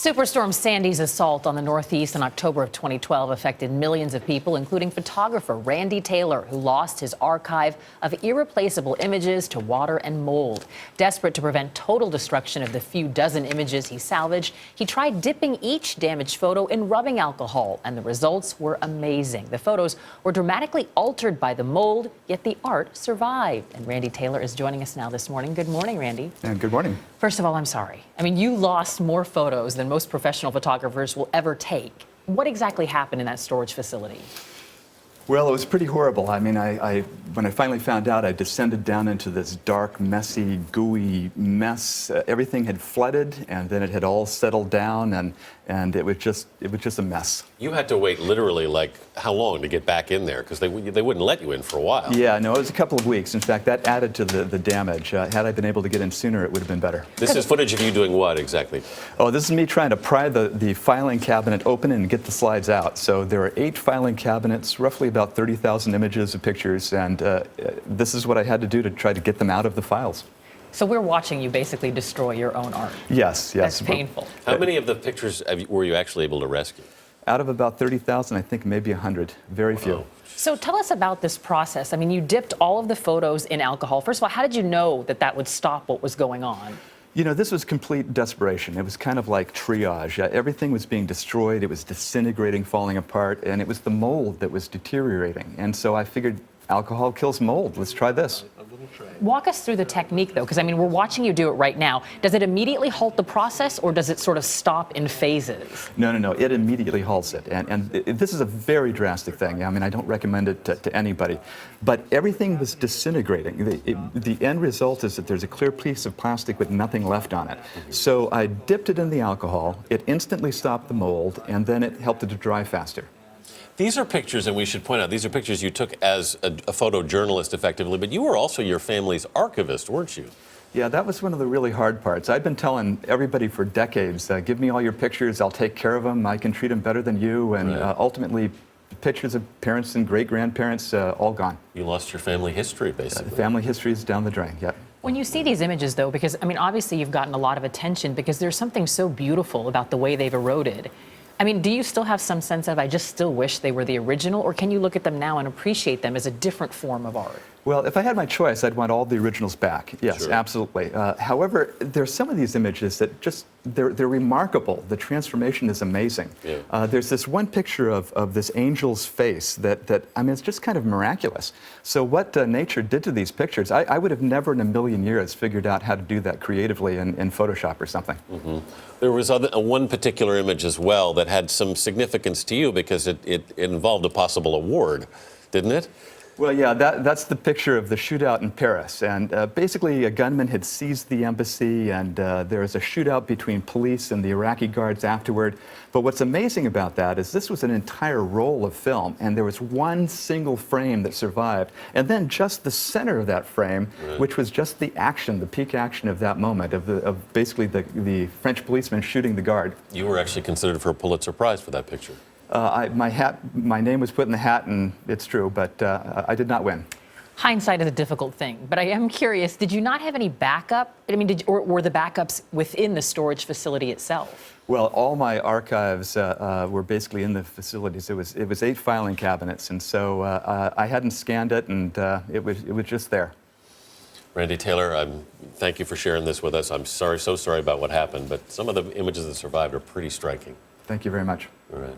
Superstorm Sandy's assault on the Northeast in October of 2012 affected millions of people, including photographer Randy Taylor, who lost his archive of irreplaceable images to water and mold. Desperate to prevent total destruction of the few dozen images he salvaged, he tried dipping each damaged photo in rubbing alcohol, and the results were amazing. The photos were dramatically altered by the mold, yet the art survived. And Randy Taylor is joining us now this morning. Good morning, Randy. And good morning. First of all, I'm sorry. I mean, you lost more photos than most professional photographers will ever take. What exactly happened in that storage facility? Well, it was pretty horrible. I mean, when I finally found out, I descended down into this dark, messy, gooey mess. Everything had flooded, and then it had all settled down, and it was just a mess. You had to wait literally, like, how long to get back in there? Because they wouldn't let you in for a while. Yeah, no, it was a couple of weeks. In fact, that added to the damage. Had I been able to get in sooner, it would have been better. This is footage of you doing what exactly? Oh, this is me trying to pry the filing cabinet open and get the slides out. So there are 8 filing cabinets, roughly about 30,000 images of pictures, and this is what I had to do to try to get them out of the files. So we're watching you basically destroy your own art. Yes. That's painful. How many of the pictures were you actually able to rescue? Out of about 30,000, I think maybe 100. Very few. Wow. So tell us about this process. I mean, you dipped all of the photos in alcohol. First of all, how did you know that that would stop what was going on? You know, this was complete desperation. It was kind of like triage. Everything was being destroyed. It was disintegrating, falling apart, and it was the mold that was deteriorating. And so I figured alcohol kills mold. Let's try this. Walk us through the technique, though, because, I mean, we're watching you do it right now. Does it immediately halt the process, or does it sort of stop in phases? No. It immediately halts it. This is a very drastic thing. I mean, I don't recommend it to anybody. But everything was disintegrating. The end result is that there's a clear piece of plastic with nothing left on it. So I dipped it in the alcohol. It instantly stopped the mold, and then it helped it to dry faster. These are pictures, and we should point out, these are pictures you took as a photojournalist effectively, but you were also your family's archivist, weren't you? Yeah, that was one of the really hard parts. I've been telling everybody for decades, give me all your pictures, I'll take care of them, I can treat them better than you, and ultimately pictures of parents and great-grandparents, all gone. You lost your family history, basically. The family history is down the drain, yep. When you see these images, though, because, I mean, obviously you've gotten a lot of attention because there's something so beautiful about the way they've eroded. I mean, do you still have some sense of, I just still wish they were the original, or can you look at them now and appreciate them as a different form of art? Well, if I had my choice, I'd want all the originals back. Yes, sure. Absolutely. However, there's some of these images that just, they're remarkable. The transformation is amazing. Yeah. There's this one picture of this angel's face that, I mean, it's just kind of miraculous. So what nature did to these pictures, I would have never in a million years figured out how to do that creatively in Photoshop or something. Mm-hmm. There was one particular image as well that had some significance to you because it involved a possible award, didn't it? Well, yeah, that's the picture of the shootout in Paris. And basically, a gunman had seized the embassy, and there was a shootout between police and the Iraqi guards afterward. But what's amazing about that is this was an entire roll of film, and there was one single frame that survived. And then just the center of that frame, which was just the action, the peak action of that moment, of basically the French policeman shooting the guard. You were actually considered for a Pulitzer Prize for that picture. My name was put in the hat, and it's true, but I did not win. Hindsight is a difficult thing, but I am curious, did you not have any backup? I mean, or were the backups within the storage facility itself? Well, all my archives were basically in the facilities. It was 8 filing cabinets, and so I hadn't scanned it, and it was just there. Randy Taylor, thank you for sharing this with us. I'm so sorry about what happened, but some of the images that survived are pretty striking. Thank you very much. All right.